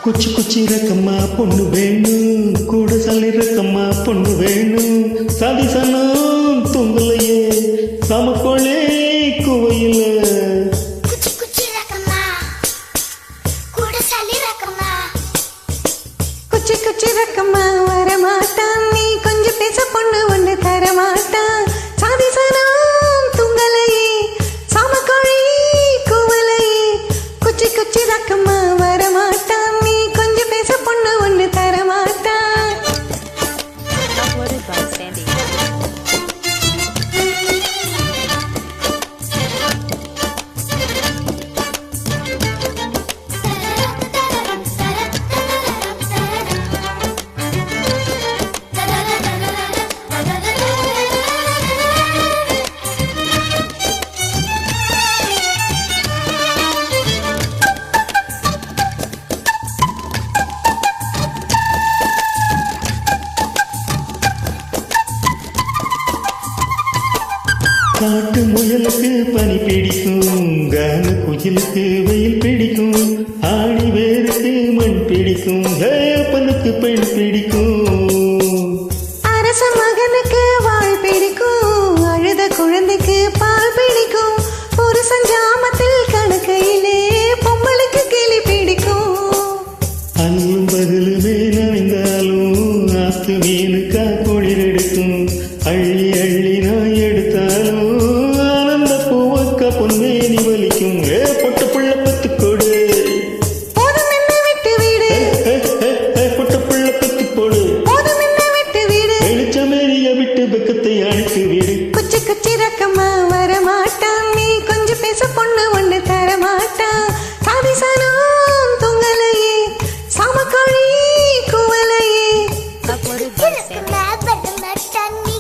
குச்சி குச்சி ரக்கம்மா பொண்ணு வேணும், கூட சல்லி ரக்கம்மா பொண்ணு வேணும். சதிசனம் தூங்கலையே சமக்கோளே குவையில. குச்சி குச்சி ரக்கம்மா கூட சல்லி ரக்கம்மா. குச்சி குச்சி ரக்கம்மா வரமாட்டான், நீ கொஞ்சம் பேச பொண்ணு ஒண்ணு தரமாட்டான். சதிசனம் தூங்கலையே சமக்கோளே குவலையே. குச்சி குச்சி ரக்கம்மா வரமாட்டான், நீ கொஞ்சம் பேச பொண்ணு ஒண்ணு தரமாட்டான். Uploaded by Sandy. காட்டு முயலுக்கு பனி பிடிக்கும், கான குயிலுக்கு வெயில் பிடிக்கும். ஆடி வேருக்கு மண் பிடிக்கும், அப்பனுக்கு பெண் பிடிக்கும். அரச மகனுக்கு வாழ் பிடிக்கும், அழுத குழந்தைக்கு பால் பிடிக்கும். புருஷன் ஜாமத்தில் கணக்கையிலே பொம்பளுக்கு கிளி பிடிக்கும். அல்லும் பகலுமே நனைந்தாலும் ஆத்து மீனுக்கா குளிர் எடுக்கும். அள்ளி அள்ளி நான் எடுத்தாலும் ஆனந்த பூவக்க பொன்மேனி வலிக்கும். பொட்ட புள்ள பத்துக்கோடு போதும் என்ன விட்டு வீடு, பொட்ட புள்ள பத்துக்கோடு போதும் என்ன விட்டு வீடு. வெளிச்சமேறிய விட்டு வெக்கத்தை அணைத்து விடு. குச்சி குச்சி ரக்கம்மா வரமாட்டான், நீ கொஞ்சம் பேச பொண்ணு ஒண்ணு தரமாட்டான். சாதிசனம் தூங்கலையே சமக்கோழி குவலையே. Uploaded by Sandy.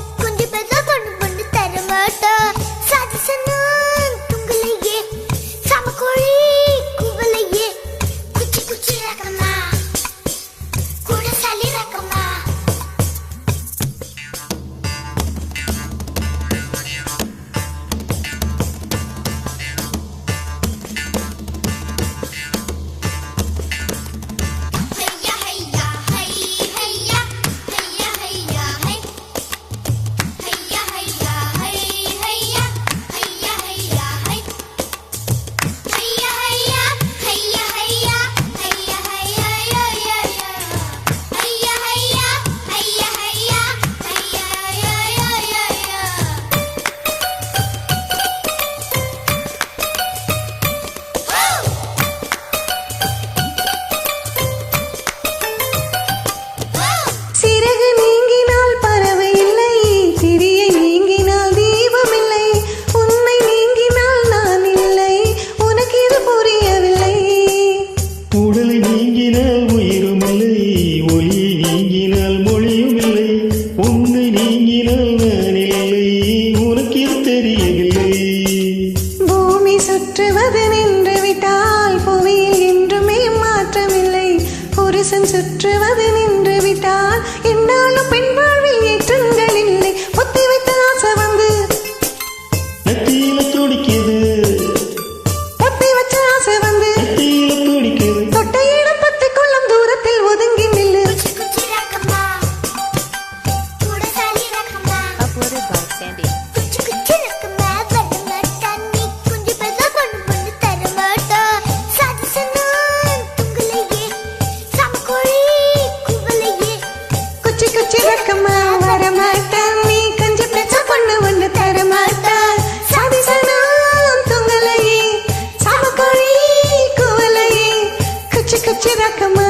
சிறகு நீங்கினால் பறவை இல்லை, சிறியை நீங்கினால் தீபம் இல்லை. உன்னை நீங்கினால் நான் இல்லை, உனக்கு இது புரியவில்லை. உடலை நீங்கினால் உயிரும் இல்லை, ஒளியை நீங்கினால் மொழியும் இல்லை. உன்னை நீங்கினால் நான் இல்லை, உனக்கு இது தெரியவில்லை. பூமி சுற்றுவது நின்று விட்டால் புவியில் என்றுமே மாற்றமில்லை. புருஷன் சுற்றுவது நின்று விட்டால் என்னாலும் பெண் வாழ்வில் ஏற்றங்கள் இல்லை. ஒத்தி வைத்த ஆசை வந்து நெத்தியில துடிக்குது, ஒத்தி வச்ச ஆசை வந்து நெத்தியில துடிக்குது. தொட்ட இடம் 10 குளம் தூரத்தில் ஒதுங்கி நில்லு. Uploaded by Sandy. குச்சி குச்சி ரக்கம்மா வரமாட்டான், நீ கொஞ்சம் பேச பொண்ணு ஒண்ணு தரமாட்டான். சாதிசனம் தூங்கலையே சமக்கோழி குவலையே. குச்சி குச்சி ரக்கம்மா